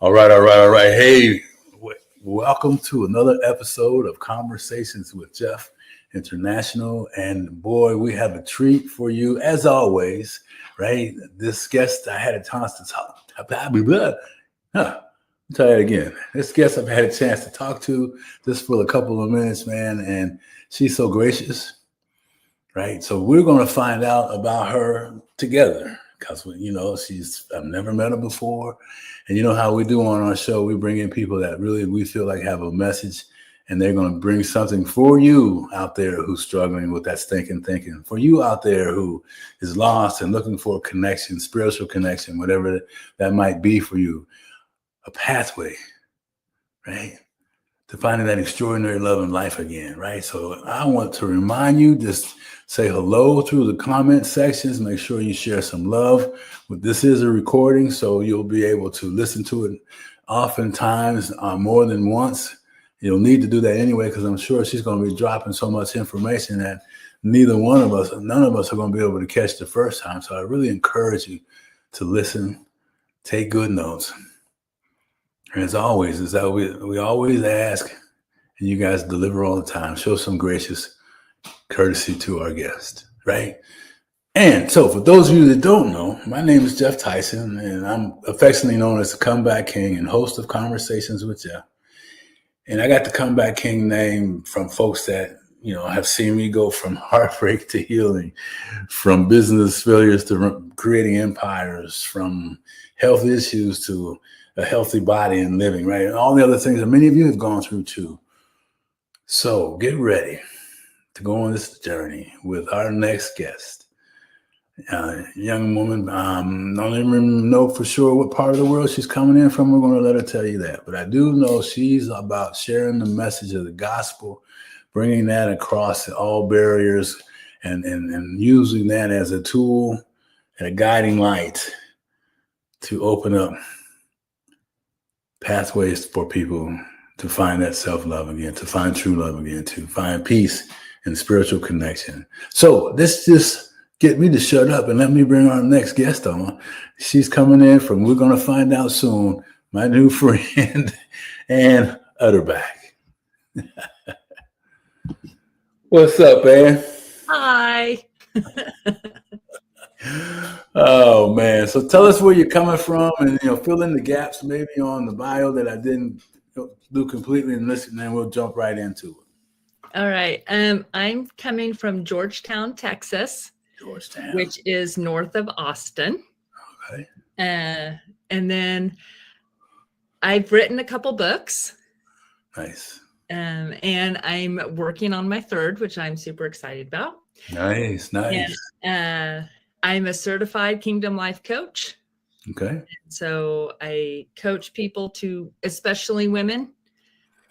All right. Hey, welcome to another episode of Conversations with Jeff International. And boy, we have a treat for you as always, right? This guest I had a chance to talk. Try that again. This guest I've had a chance to talk to just for a couple of minutes, man, and she's so gracious, right? So we're going to find out about her together because I've never met her before, and you know how we do on our show, we bring in people that really we feel like have a message, and they're going to bring something for you out there who's struggling with that stinking thinking, for you out there who is lost and looking for a connection, spiritual connection, whatever that might be for you. A pathway, right, to finding that extraordinary love in life again, right? So I want to remind you, just say hello through the comment sections. Make sure you share some love. This is a recording, so you'll be able to listen to it oftentimes more than once. You'll need to do that anyway, because I'm sure she's going to be dropping so much information that none of us are going to be able to catch the first time. So I really encourage you to listen, take good notes. And as always, is that we always ask, and you guys deliver all the time. Show some gracious courtesy to our guest, right? And so for those of you that don't know, my name is Jeff Tyson, and I'm affectionately known as the Comeback King and host of Conversations with Jeff. And I got the Comeback King name from folks that, have seen me go from heartbreak to healing, from business failures to creating empires, from health issues to a healthy body and living, right? And all the other things that many of you have gone through too. So get ready to go on this journey with our next guest. Young woman, don't even know for sure what part of the world she's coming in from. We're going to let her tell you that. But I do know she's about sharing the message of the gospel, bringing that across all barriers and using that as a tool and a guiding light to open up pathways for people to find that self-love again, to find true love again, to find peace and spiritual connection. So this just get me to shut up and let me bring our next guest on. She's coming in from, we're going to find out soon, my new friend, Ann Utterback. What's up, Ann? Hi. Oh man! So tell us where you're coming from, and fill in the gaps maybe on the bio that I didn't do completely, and then we'll jump right into it. All right. I'm coming from Georgetown, Texas, which is north of Austin. Okay. And then I've written a couple books. Nice. And I'm working on my third, which I'm super excited about. Nice. And, I'm a certified Kingdom Life coach. Okay. So I coach people especially women,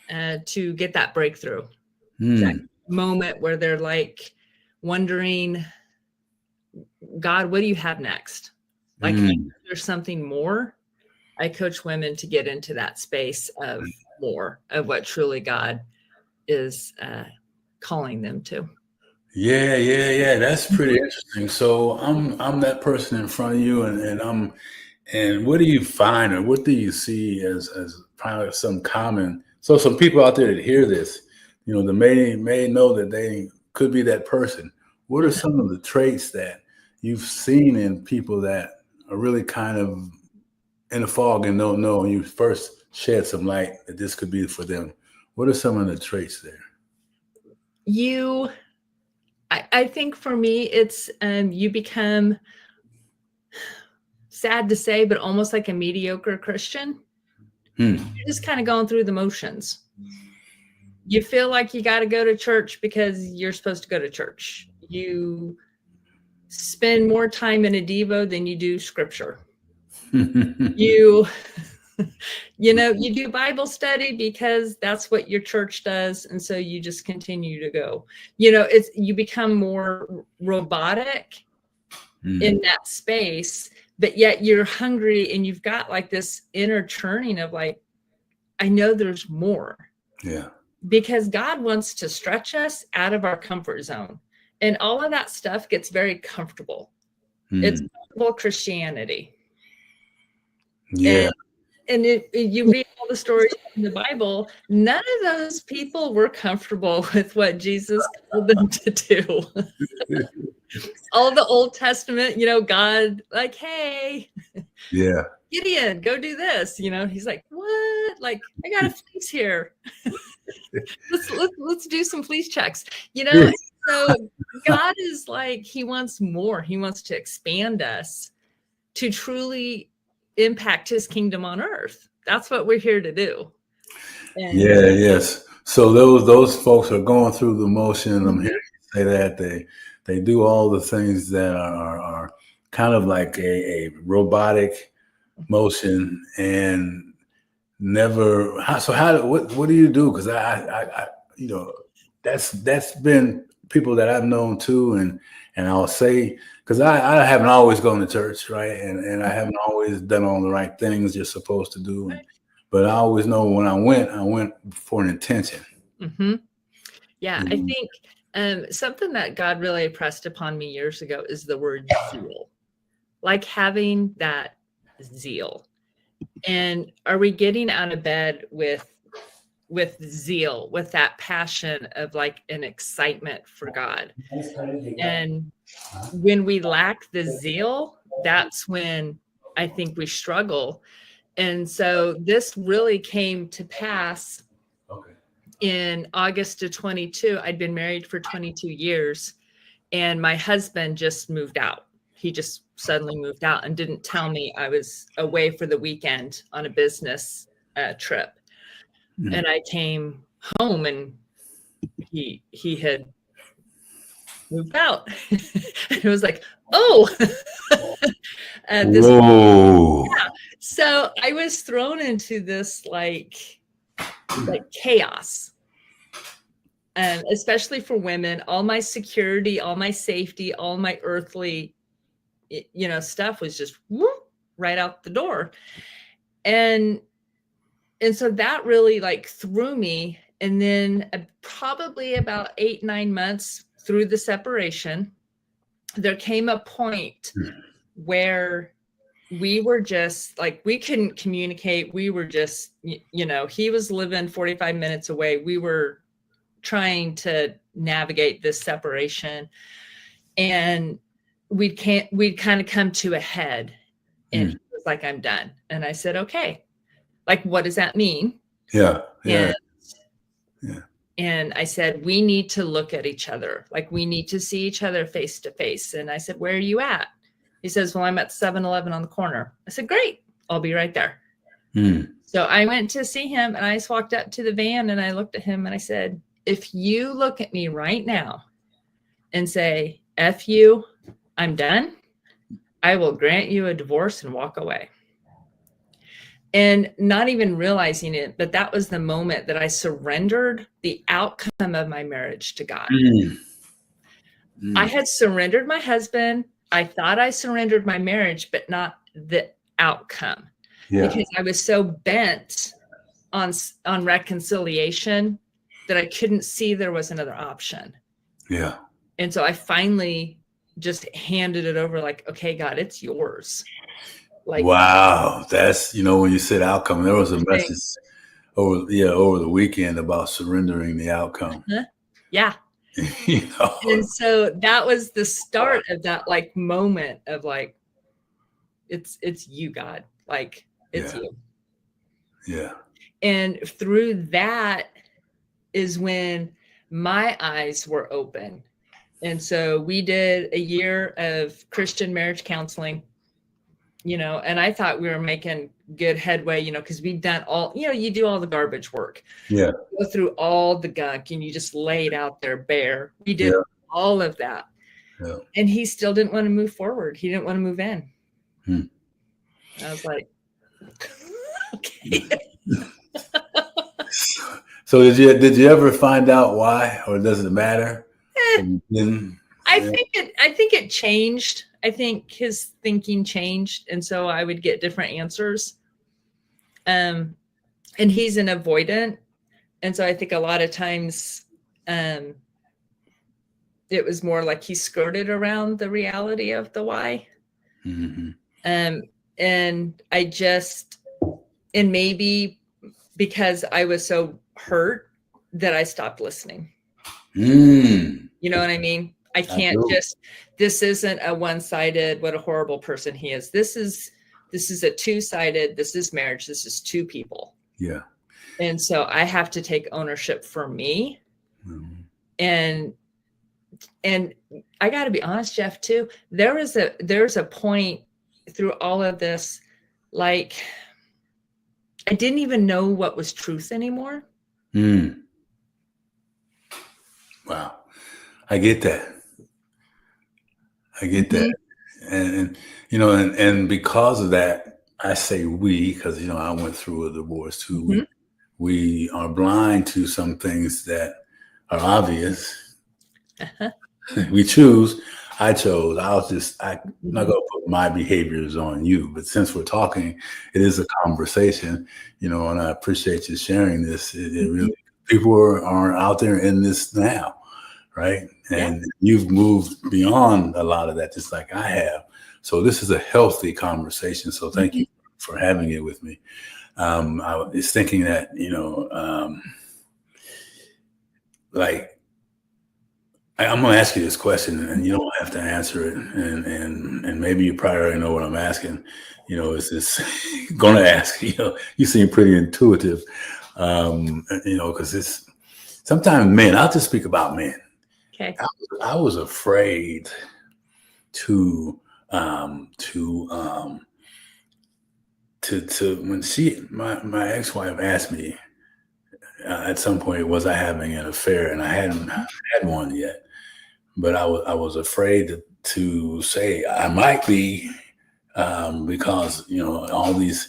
to get that breakthrough. That moment where they're like wondering, God, what do you have next? Like, there's something more. I coach women to get into that space of more of what truly God is calling them to. Yeah. That's pretty interesting. So I'm that person in front of you, and what do you find, or what do you see as probably some common? So some people out there that hear this, they may know that they could be that person. What are some of the traits that you've seen in people that are really kind of in a fog and don't know, and you first shed some light that this could be for them? What are some of the traits there? I think for me, it's you become, sad to say, but almost like a mediocre Christian. You're just kind of going through the motions. You feel like you got to go to church because you're supposed to go to church. You spend more time in a Devo than you do scripture. You do Bible study because that's what your church does. And so you just continue to go, you become more robotic in that space, but yet you're hungry and you've got like this inner churning of like, I know there's more. Yeah. Because God wants to stretch us out of our comfort zone. And all of that stuff gets very comfortable. It's comfortable Christianity. Yeah. And you read all the stories in the Bible, none of those people were comfortable with what Jesus told them to do. All the Old Testament, God, like, hey, Yeah. Gideon, go do this. He's like, what? Like, I got a fleece here. let's do some fleece checks. So God is like, he wants more. He wants to expand us to truly impact his kingdom on earth. That's what we're here to do. And Yes. So those folks are going through the motion. I'm hearing you say that they do all the things that are kind of like a robotic motion and never. What do you do? Because I that's been people that I've known too, and I'll say, because I haven't always gone to church, right, and I haven't always done all the right things you're supposed to do, but I always know when I went for an intention. Mm-hmm. Yeah, I think something that God really impressed upon me years ago is the word zeal, like having that zeal. And are we getting out of bed with zeal, with that passion of like an excitement for God? And when we lack the zeal, that's when I think we struggle. And so this really came to pass in August of 22. I'd been married for 22 years and my husband just moved out. He just suddenly moved out and didn't tell me. I was away for the weekend on a business trip. And I came home and he had moved out. And it was like, oh, Whoa. Yeah. So I was thrown into this like chaos. Especially for women, all my security, all my safety, all my earthly, stuff was just whoop, right out the door. And so that really like threw me. And then probably about 8-9 months through the separation, there came a point where we were just like, we couldn't communicate. We were just, he was living 45 minutes away. We were trying to navigate this separation, and we'd kind of come to a head, and he was like, I'm done. And I said, okay, like, what does that mean? And I said, we need to look at each other. Like, we need to see each other face to face. And I said, where are you at? He says, well, I'm at 7-Eleven on the corner. I said, great, I'll be right there. So I went to see him, and I just walked up to the van and I looked at him and I said, if you look at me right now and say, F you, I'm done, I will grant you a divorce and walk away. And not even realizing it, but that was the moment that I surrendered the outcome of my marriage to God. I had surrendered my husband. I thought I surrendered my marriage, but not the outcome. Because I was so bent on reconciliation that I couldn't see there was another option. And so I finally just handed it over, like, okay, God, it's yours. Like, wow, that's, when you said outcome, there was a message over the weekend about surrendering the outcome. Yeah. And so that was the start of that like moment of like, it's you, God, like, it's you. And through that is when my eyes were open. And so we did a year of Christian marriage counseling, and I thought we were making good headway, because we'd done all, you do all the garbage work. Go through all the gunk and you just lay it out there bare. We did all of that. And he still didn't want to move forward. He didn't want to move in. I was like, okay. So did you ever find out why, or does it matter? I think it changed. I think his thinking changed, and so I would get different answers. And he's an avoidant, and so I think a lot of times, it was more like he skirted around the reality of the why. And I just And maybe because I was so hurt that I stopped listening. Mm. You know what I mean? I can't this isn't a one-sided, what a horrible person he is. This is a two-sided, this is marriage. This is two people. Yeah. And so I have to take ownership for me. Mm. And I got to be honest, Jeff, too. There's a point through all of this, like I didn't even know what was truth anymore. Mm. Wow. I get that. And you know, and because of that, I say we, because you know, I went through a divorce too. Mm-hmm. We are blind to some things that are obvious. Uh-huh. We choose. I chose. I'm not going to put my behaviors on you, but since we're talking, it is a conversation, you know, and I appreciate you sharing this. It really, people are out there in this now, right? And you've moved beyond a lot of that, just like I have. So this is a healthy conversation. So thank you for having it with me. I was thinking that, you know, like, I'm going to ask you this question, and you don't have to answer it. And maybe you probably already know what I'm asking. You know, is this going to ask? You know, you seem pretty intuitive. You know, because it's sometimes men. I'll just speak about men. Okay. I was afraid to when my ex-wife asked me at some point, was I having an affair, and I hadn't had one yet. But I was afraid to say I might be, because, you know, all these,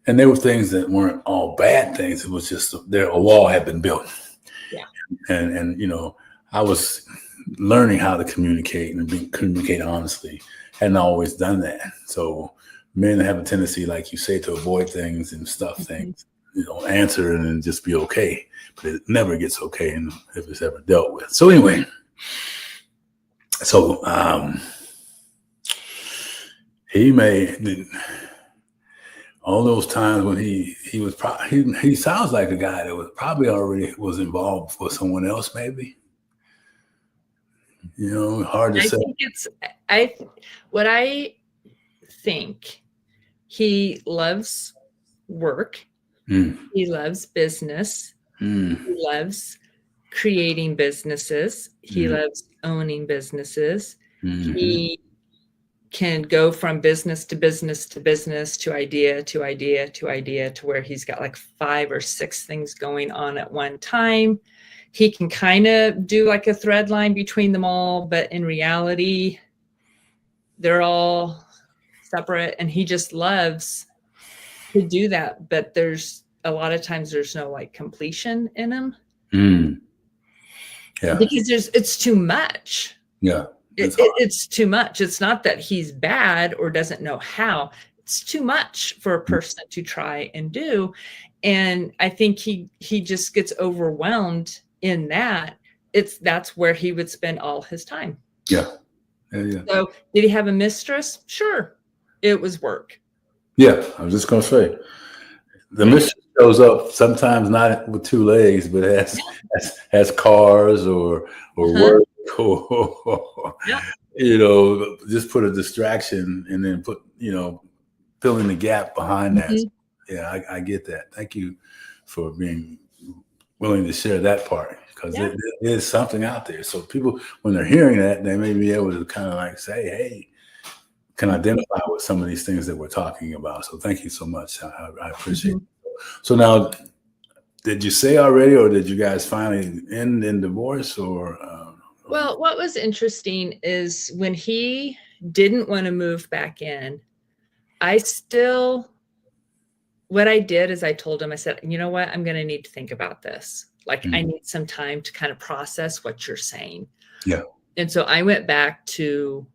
and there were things that weren't all bad things. It was just a wall had been built. Yeah. And you know, I was learning how to communicate and communicate honestly. Hadn't always done that. So men have a tendency, like you say, to avoid things and stuff things. You know, answer and just be okay. But it never gets okay if it's ever dealt with. So anyway. So he made all those times when he was he sounds like a guy that was probably already was involved with someone else, maybe. You know, hard to say. What I think, he loves work. He loves business. He loves creating businesses. He loves owning businesses. He can go from business to business to business to idea to idea to idea to where he's got like 5 or 6 things going on at one time. He can kind of do like a thread line between them all, but in reality, they're all separate, and he just loves to do that. But there's a lot of times there's no like completion in him. Yeah. Because it's too much. Yeah. It's too much. It's not that he's bad or doesn't know how. It's too much for a person to try and do. And I think he just gets overwhelmed in that. That's where he would spend all his time. Yeah. So did he have a mistress? Sure. It was work. Yeah. I was just going to say, the mistress shows up sometimes not with 2 legs, but has cars or work or, you know, just put a distraction and then put, you know, fill in the gap behind that. Yeah, I get that. Thank you for being willing to share that part, because there is something out there. So people, when they're hearing that, they may be able to kind of like say, hey, can identify with some of these things that we're talking about. So thank you so much. I appreciate it. So now, did you say already, or did you guys finally end in divorce, or? Well, what was interesting is when he didn't want to move back in, what I did is I told him, I said, you know what, I'm going to need to think about this. Like, I need some time to kind of process what you're saying. Yeah. And so I went back to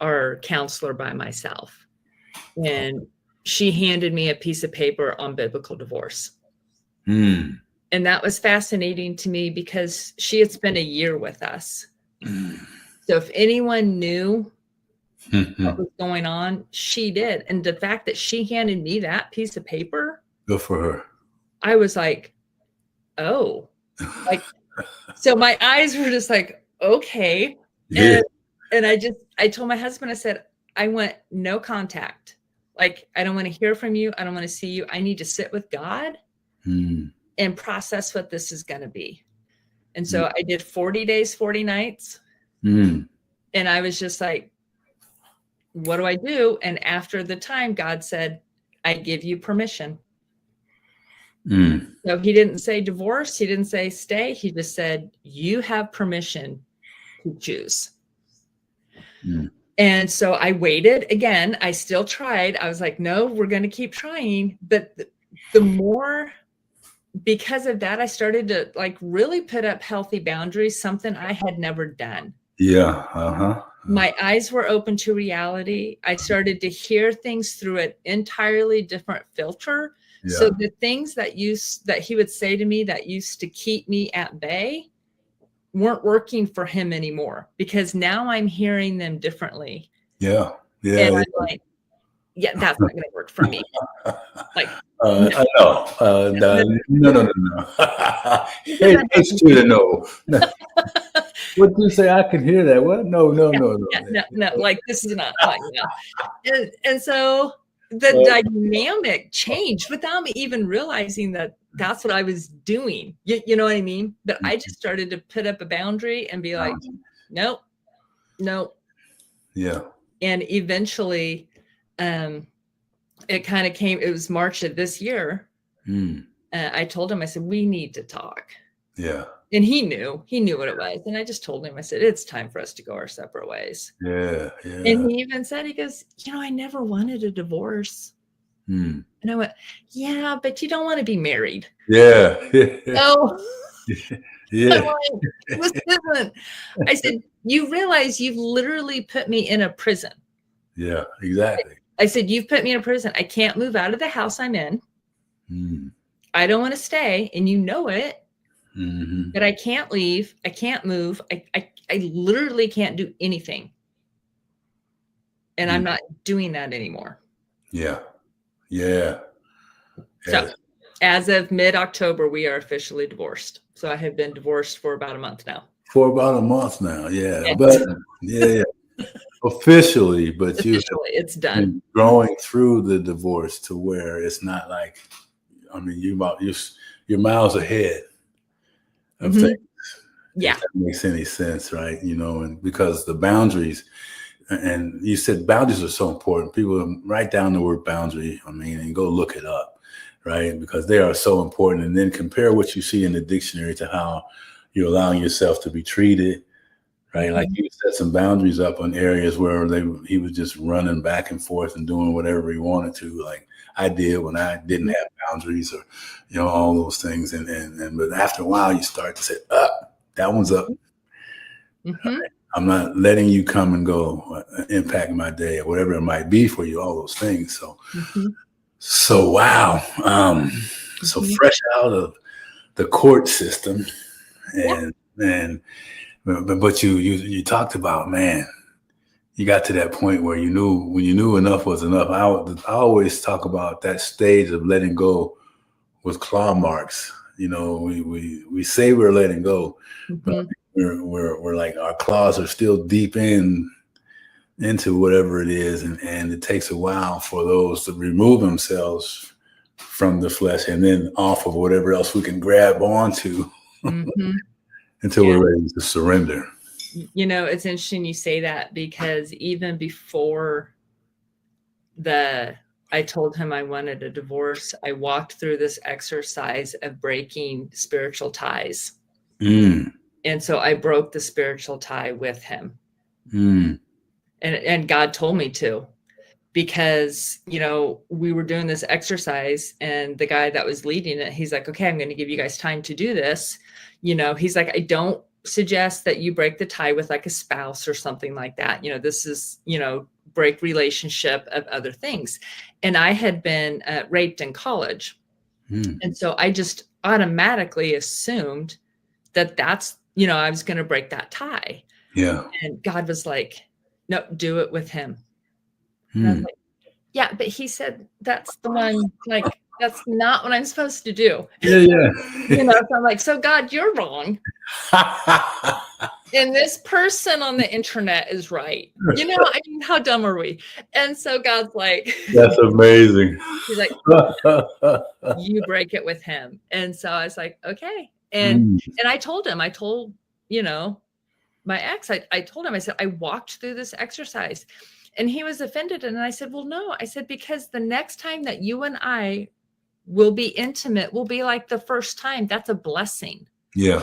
our counselor by myself, and she handed me a piece of paper on biblical divorce. And that was fascinating to me because she had spent a year with us. So if anyone knew what was going on, she did. And the fact that she handed me that piece of paper Good for her. I was like, oh, like, so my eyes were just like, okay. Yeah. And I told my husband, I said, I want no contact. Like, I don't want to hear from you. I don't want to see you. I need to sit with God and process what this is going to be. And so I did 40 days, 40 nights. And I was just like, what do I do? And after the time, God said, I give you permission. So he didn't say divorce. He didn't say stay. He just said, you have permission to choose. And so I waited again. I still tried. I was like, no, we're going to keep trying. But the more, because of that, I started to like really put up healthy boundaries, something I had never done. Yeah. My eyes were open to reality. I started to hear things through an entirely different filter. Yeah. So the things that he would say to me that used to keep me at bay weren't working for him anymore, because now I'm hearing them differently. Yeah. And I'm like, yeah, that's not going to work for me. Like, no. No. Hey, it's true to know. What do you say? I can hear that. What? No. No. Like, this is not like, no. And so the dynamic changed without me even realizing that that's what I was doing. You know what I mean? But I just started to put up a boundary and be like, nope. Yeah. And eventually, it kind of came, it was March of this year. I told him, I said, we need to talk. Yeah. And he knew what it was. And I just told him, I said, it's time for us to go our separate ways. Yeah. And he even said, he goes, I never wanted a divorce. And I went, yeah, but you don't want to be married. Yeah. Oh, yeah. Listen, I said, you realize you've literally put me in a prison. Yeah, exactly. I said, you've put me in a prison. I can't move out of the house I'm in. I don't want to stay, and you know it. But I can't leave. I can't move. I literally can't do anything. And I'm not doing that anymore. Yeah. So as of mid-October, we are officially divorced. So I have been divorced for about a month now. Yeah. But yeah. Officially, but it's done. Growing through the divorce to where it's not like, I mean, you're miles ahead of things. Yeah. If that makes any sense, right? And because the boundaries, and you said boundaries are so important. People write down the word boundary, and go look it up, right? Because they are so important. And then compare what you see in the dictionary to how you're allowing yourself to be treated, right? Like you set some boundaries up on areas where he was just running back and forth and doing whatever he wanted to, like I did when I didn't have boundaries, or all those things. And but after a while, you start to say, that one's up. Right? I'm not letting you come and go impact my day or whatever it might be for you, all those things. So wow. So fresh out of the court system, but you talked about, man, you got to that point where you knew enough was enough. I always talk about that stage of letting go with claw marks. We say we're letting go, but we're like, our claws are still deep into whatever it is, and it takes a while for those to remove themselves from the flesh and then off of whatever else we can grab onto until we're ready to surrender. It's interesting you say that, because even before I told him I wanted a divorce, I walked through this exercise of breaking spiritual ties. And so I broke the spiritual tie with him. And God told me to, because, we were doing this exercise, and the guy that was leading it, he's like, okay, I'm going to give you guys time to do this. He's like, I don't suggest that you break the tie with like a spouse or something like that. This is, break relationship of other things. And I had been raped in college. And so I just automatically assumed that that's, I was going to break that tie. Yeah. And God was like, no, do it with him. And I was like, yeah, but he said that's the one, like, That's not what I'm supposed to do. Yeah, yeah. So I'm like, so God, you're wrong. And this person on the internet is right. I mean, how dumb are we? And so God's like, That's amazing. he's like, you break it with him. And so I was like, okay. Mm. And I told him, my ex, I told him, I said, I walked through this exercise and he was offended. And I said, well, no, I said, because the next time that you and I will be intimate will be like the first time. That's a blessing. Yeah.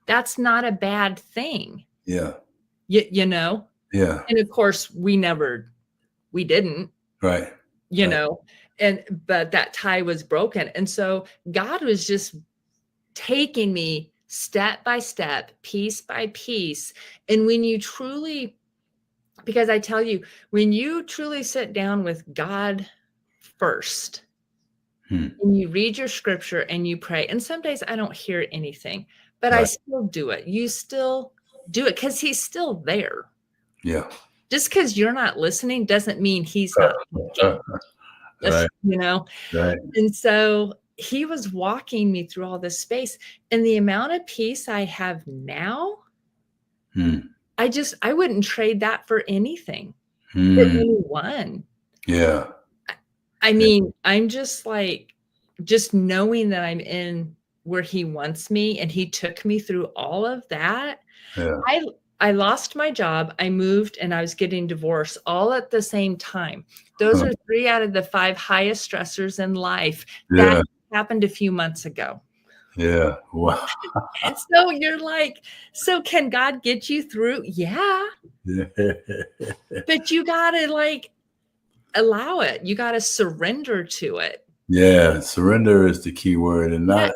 That's not a bad thing. Yeah. Yeah. And of course we didn't. Right. But that tie was broken. And so God was just taking me step by step, piece by piece. And when you truly, because I tell you, when you truly sit down with God first, and you read your scripture and you pray, and some days I don't hear anything, but I still do it. You still do it because he's still there. Yeah. Just because you're not listening doesn't mean he's not looking. Right. Right. And so he was walking me through all this space, and the amount of peace I have now, I wouldn't trade that for anything, for anyone. Yeah. I mean, I'm just like, just knowing that I'm in where he wants me, and he took me through all of that. Yeah. I lost my job, I moved, and I was getting divorced all at the same time. Those are 3 out of the 5 highest stressors in life. Yeah. That happened a few months ago. Yeah. Wow. And so you're like, so can God get you through? Yeah. But you gotta like allow it. You gotta surrender to it. Yeah. Surrender is the key word, and not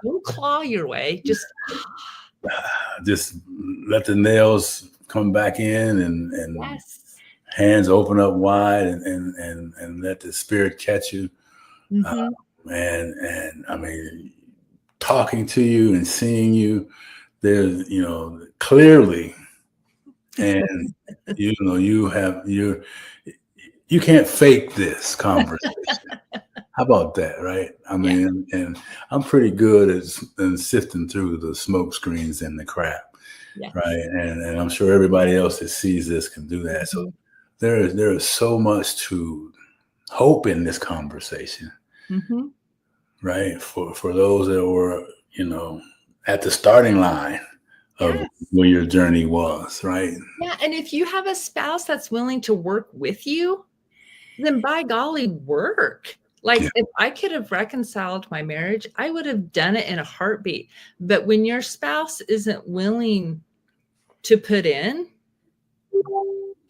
don't claw your way. Just let the nails come back in, and yes. hands open up wide, and let the Spirit catch you. And I mean, talking to you and seeing you, there's clearly, and you can't fake this conversation. How about that, right? I mean, and I'm pretty good at sifting through the smoke screens and the crap, right? And I'm sure everybody else that sees this can do that. So there is so much to hope in this conversation, right? For those that were, at the starting line of where your journey was, right? Yeah, and if you have a spouse that's willing to work with you, then by golly, work. Like if I could have reconciled my marriage, I would have done it in a heartbeat. But when your spouse isn't willing to put in,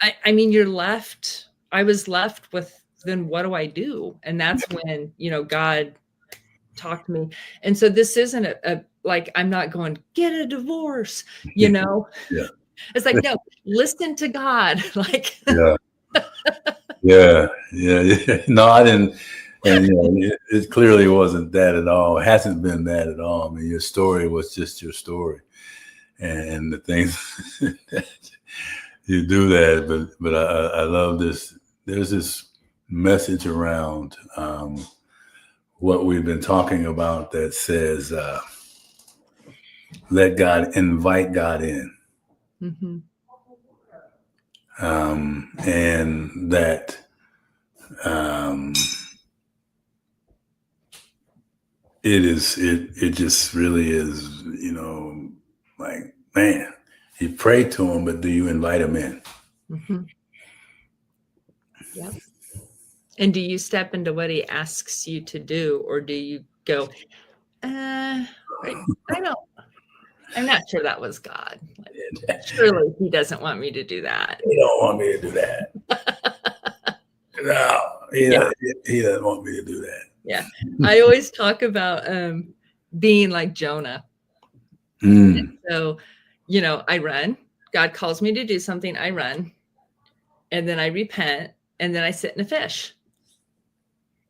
I mean, I was left with, then what do I do? And that's when, God talked to me. And so this isn't like, I'm not going, get a divorce, Yeah. It's like, no, listen to God. Like, yeah. No, I didn't. And it clearly wasn't that at all. It hasn't been that at all. I mean, your story was just your story, and the things that you do that. But I love this. There's this message around what we've been talking about that says, invite God in, and that. It just really is, like, man, you pray to him, but do you invite him in? Yep. And do you step into what he asks you to do, or do you go, I'm not sure that was God. Like, surely he doesn't want me to do that. He don't want me to do that. No, he doesn't want me to do that. Yeah. I always talk about being like Jonah. And so, I run. God calls me to do something, I run. And then I repent, and then I sit in a fish.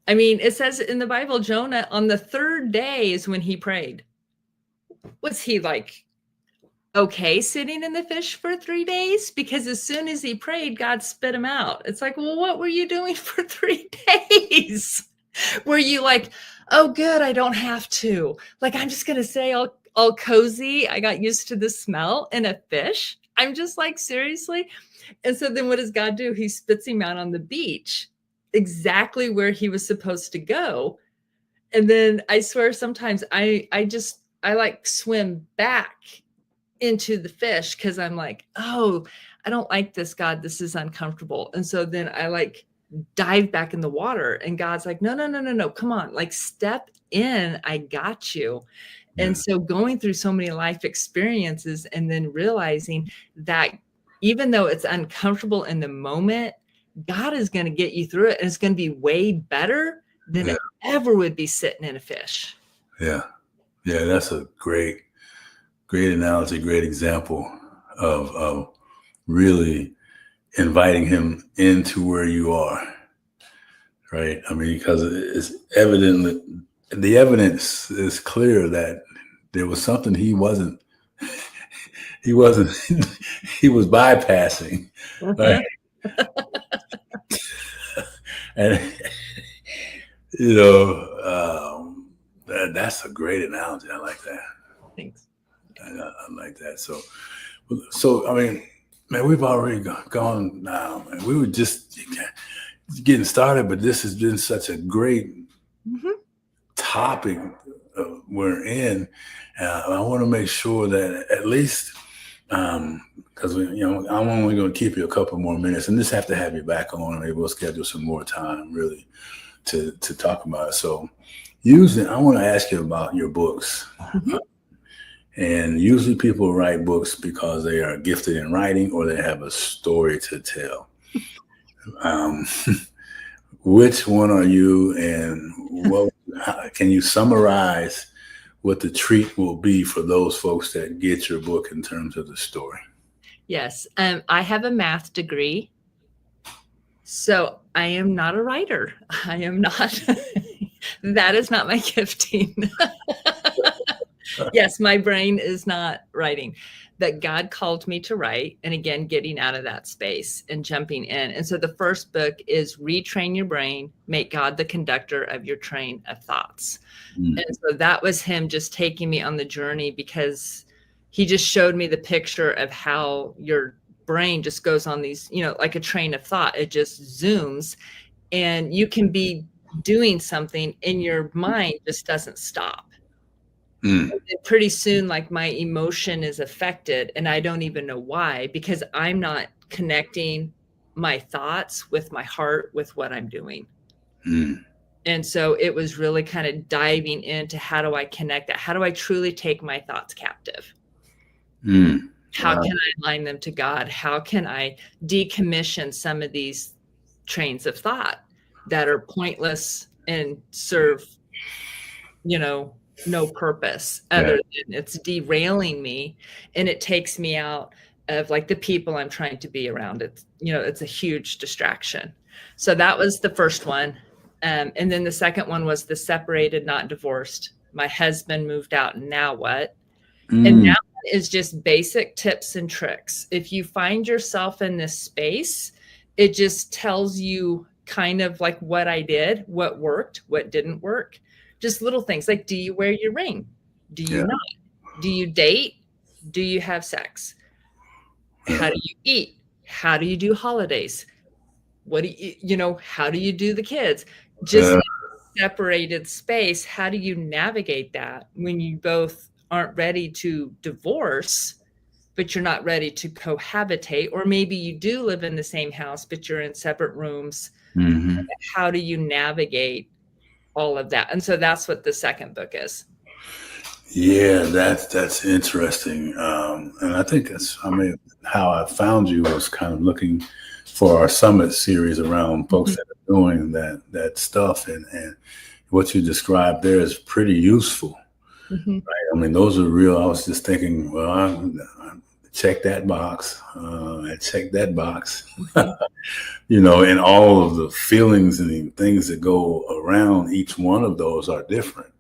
I mean, it says in the Bible, Jonah, on the 3rd day is when he prayed. Was he like, okay, sitting in the fish for 3 days? Because as soon as he prayed, God spit him out. It's like, well, what were you doing for 3 days? Were you like, oh, good, I don't have to. Like, I'm just going to say all cozy. I got used to the smell in a fish. I'm just like, seriously? And so then what does God do? He spits him out on the beach, exactly where he was supposed to go. And then I swear sometimes I like swim back into the fish because I'm like, oh, I don't like this, God. This is uncomfortable. And so then I like dive back in the water, and God's like, no, come on, like step in. I got you. Yeah. And so going through so many life experiences and then realizing that even though it's uncomfortable in the moment, God is going to get you through it. And it's going to be way better than it ever would be sitting in a fish. Yeah. Yeah. That's a great analogy, great example of really inviting him into where you are. Right. I mean, because it's evident that the evidence is clear that there was something he was bypassing. Right. And, that's a great analogy. I like that. Thanks. I like that. So, I mean, man, we've already gone now, man. We were just getting started, but this has been such a great topic we're in. I want to make sure that at least, because I'm only going to keep you a couple more minutes, and just have to have you back on. Maybe we'll schedule some more time, really, to talk about it. So, usually, I want to ask you about your books. And usually, people write books because they are gifted in writing or they have a story to tell. Which one are you, and can you summarize what the treat will be for those folks that get your book in terms of the story? Yes. I have a math degree, so I am not a writer. I am not. That is not my gifting. Yes, my brain is not writing. That God called me to write, and again, getting out of that space and jumping in. And so the first book is Retrain Your Brain, Make God the Conductor of Your Train of Thoughts. And so that was him just taking me on the journey, because he just showed me the picture of how your brain just goes on these, like a train of thought. It just zooms, and you can be doing something and your mind just doesn't stop. And pretty soon, like, my emotion is affected, and I don't even know why, because I'm not connecting my thoughts with my heart, with what I'm doing. And so it was really kind of diving into, how do I connect that? How do I truly take my thoughts captive? How can I align them to God? How can I decommission some of these trains of thought that are pointless and serve, no purpose other than it's derailing me, and it takes me out of like the people I'm trying to be around. It's a huge distraction. So that was the first one. And then the second one was The Separated, Not Divorced. My husband moved out, and now what? And that one is just basic tips and tricks. If you find yourself in this space, it just tells you kind of like what I did, what worked, what didn't work. Just little things like, do you wear your ring? Do you not? Do you date? Do you have sex? How do you eat? How do you do holidays? What do how do you do the kids? Just in a separated space. How do you navigate that when you both aren't ready to divorce, but you're not ready to cohabitate? Or maybe you do live in the same house, but you're in separate rooms. How do you navigate all of that? And so that's what the second book is. Yeah, that's interesting. And I think how I found you was kind of looking for our summit series around folks that are doing that stuff. And what you described there is pretty useful. Right? I mean, those are real. I was just thinking, well, I check that box. I check that box. And all of the feelings and the things that go around each one of those are different.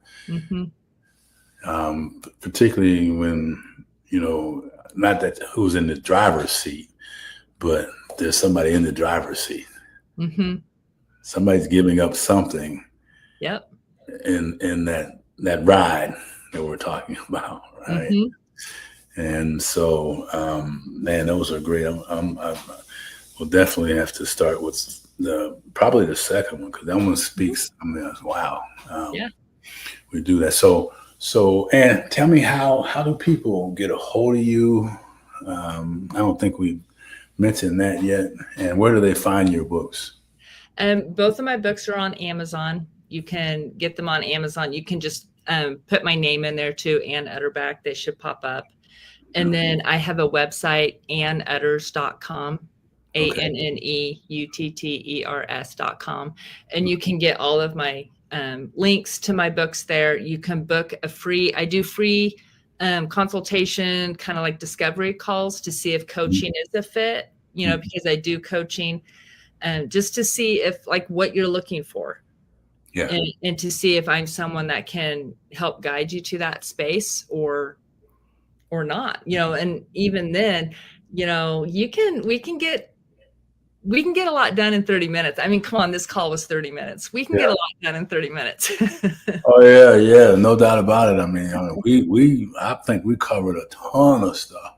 Particularly when, not that who's in the driver's seat, but there's somebody in the driver's seat. Somebody's giving up something Yep. in that ride that we're talking about, right? And so, man, those are great. I will definitely have to start with probably the second one, because that one speaks. I mean, wow. Yeah. We do that. So, and tell me, how do people get a hold of you? I don't think we mentioned that yet. And where do they find your books? Both of my books are on Amazon. You can get them on Amazon. You can just put my name in there too, Ann Utterback. They should pop up. And then I have a website, annutters.com, ANNEUTTERS.com. And you can get all of my links to my books there. You can book I do free consultation, kind of like discovery calls to see if coaching is a fit, because I do coaching just to see if like what you're looking for. Yeah. And to see if I'm someone that can help guide you to that space or not, and even then, we can get a lot done in 30 minutes. I mean, come on, this call was 30 minutes. We can get a lot done in 30 minutes. Oh yeah, no doubt about it. I mean, I think we covered a ton of stuff.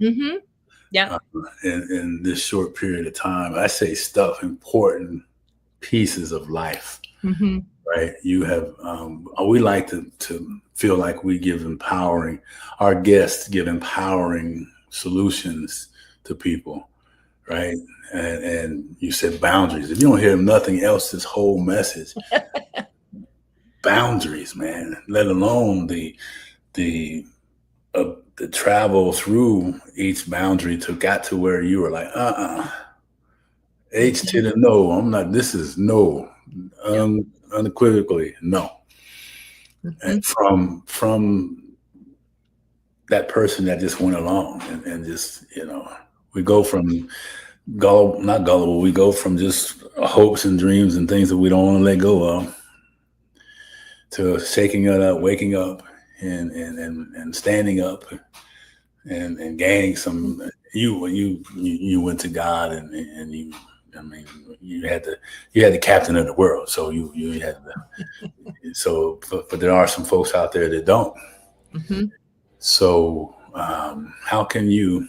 Yeah. In this short period of time. I say stuff, important pieces of life. Right? You have. We like to feel like we give our guests give empowering solutions to people, right? And you said boundaries. If you don't hear nothing else, this whole message, boundaries, man. Let alone the travel through each boundary got to where you were like, H to the no. I'm not. This is no, unequivocally no. And from that person that just went along and just, we go from not gullible. We go from just hopes and dreams and things that we don't want to let go of to shaking it up, waking up, and standing up, and gaining some. You went to God and you. I mean, you had the captain of the world, so you had the. So, but there are some folks out there that don't. So, how can you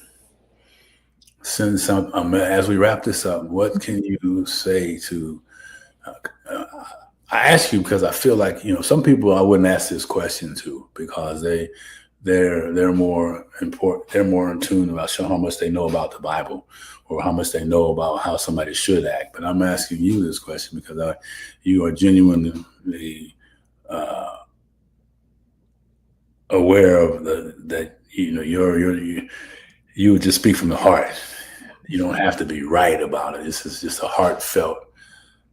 send some? As we wrap this up, what can you say to? I ask you because I feel like some people I wouldn't ask this question to, because they're more important. They're more in tune about showing how much they know about the Bible or how much they know about how somebody should act. But I'm asking you this question because you are genuinely aware of that you would just speak from the heart. You don't have to be right about it. This is just a heartfelt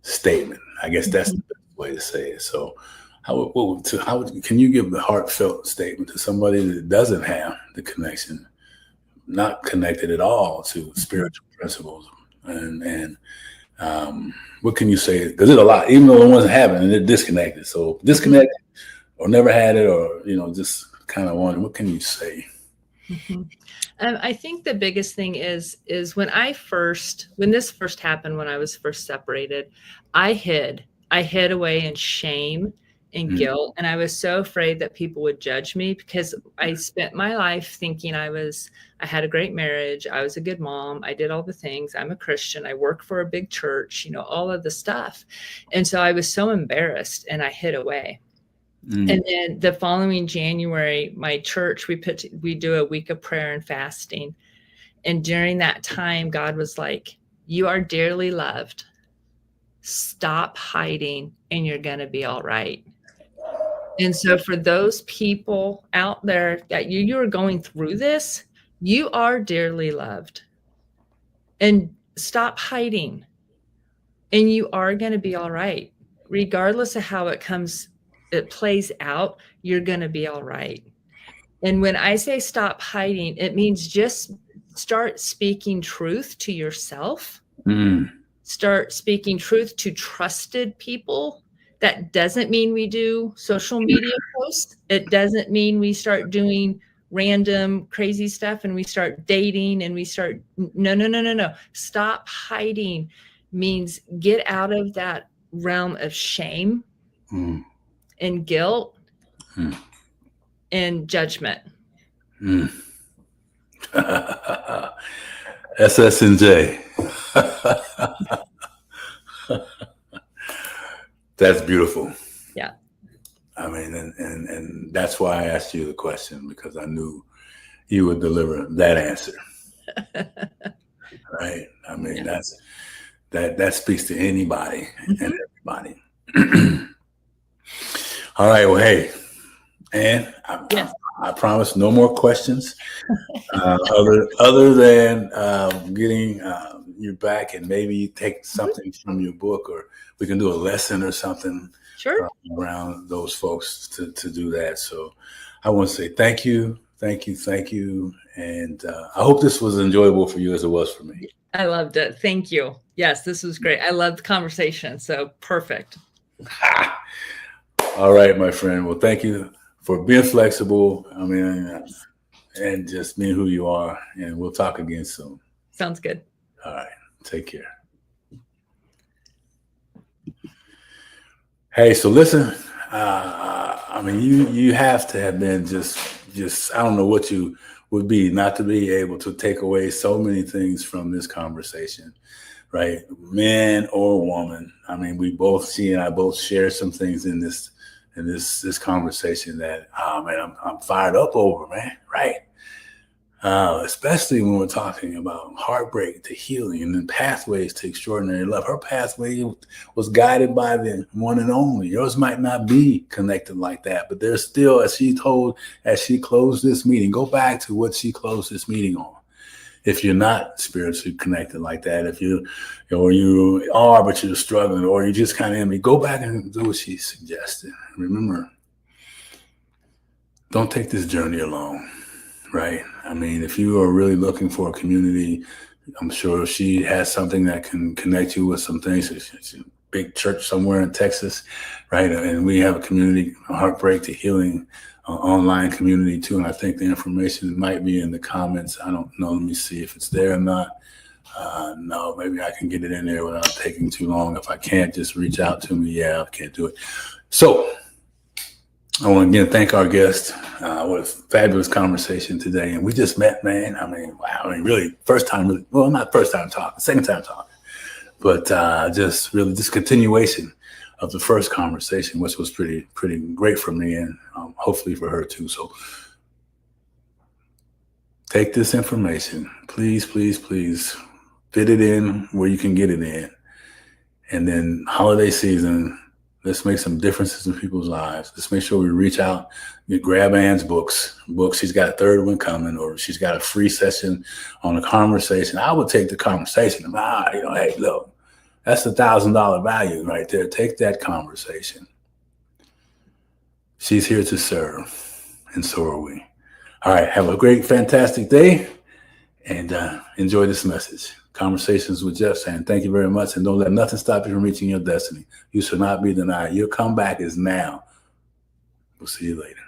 statement. I guess that's the best way to say it. So how can you give the heartfelt statement to somebody that doesn't have the connection, not connected at all to spiritual principles? And what can you say? Because there's a lot, even though the ones that haven't, and they're disconnected. So disconnected or never had it, or just kind of wondering, what can you say? I think the biggest thing is when this first happened, when I was first separated, I hid away in shame and guilt. And I was so afraid that people would judge me, because I spent my life thinking I had a great marriage. I was a good mom. I did all the things. I'm a Christian. I work for a big church, all of the stuff. And so I was so embarrassed and I hid away. And then the following January, my church, we do a week of prayer and fasting. And during that time, God was like, you are dearly loved. Stop hiding and you're going to be all right. And so for those people out there that you are going through this, you are dearly loved. And stop hiding. And you are going to be all right. Regardless of how it plays out, you're going to be all right. And when I say stop hiding, it means just start speaking truth to yourself. Start speaking truth to trusted people. That doesn't mean we do social media posts. It doesn't mean we start doing random crazy stuff and we start dating and we start, no. Stop hiding means get out of that realm of shame and guilt Hmm. and judgment. SSNJ. That's beautiful. Yeah. I mean, and that's why I asked you the question, because I knew you would deliver that answer. Right? I mean, Yeah. that speaks to anybody Mm-hmm. and everybody. All right. Well, hey, and I promise no more questions other than getting you back, and maybe take something from your book, or we can do a lesson or something. Sure. Around those folks to do that. So I want to say thank you. And I hope this was enjoyable for you as it was for me. I loved it. Thank you. Yes, this was great. I loved the conversation. So perfect. All right, my friend. Well, thank you for being flexible. I mean, and just being who you are. And we'll talk again soon. Sounds good. All right. Take care. Hey, so listen, I mean, you have to have been just I don't know what you would be not to be able to take away so many things from this conversation, right? Man or woman. I mean, we both and I both share some things in this conversation that, man, I'm fired up over, man. Right. Especially when we're talking about heartbreak to healing and then pathways to extraordinary love. Her pathway was guided by the one and only. Yours might not be connected like that, but there's still, as she closed this meeting, go back to what she closed this meeting on. If you're not spiritually connected like that, if you are, but you're struggling, or you just kind of enemy, go back and do what she suggested. Remember, don't take this journey alone. Right. I mean, if you are really looking for a community, I'm sure she has something that can connect you with some things. It's a big church somewhere in Texas, right? And we have a community, Heartbreak to Healing online community too. And I think the information might be in the comments. I don't know. Let me see if it's there or not. No, maybe I can get it in there without taking too long. If I can't, just reach out to me. Yeah, I can't do it. So I want to again thank our guest. What a fabulous conversation today. And we just met, man. I mean, wow. I mean, really, first time, well, not first time talking, second time talking, but just continuation of the first conversation, which was pretty great for me, and hopefully for her too. So take this information, please fit it in where you can get it in. And then holiday season, let's make some differences in people's lives. Let's make sure we reach out, grab Ann's books. She's got a third one coming, or she's got a free session on a conversation. I would take the conversation. Hey, look, that's $1,000 value right there. Take that conversation. She's here to serve, and so are we. All right, have a great, fantastic day, and enjoy this message. Conversations with Jeff, saying thank you very much, and don't let nothing stop you from reaching your destiny. You shall not be denied. Your comeback is now. We'll see you later.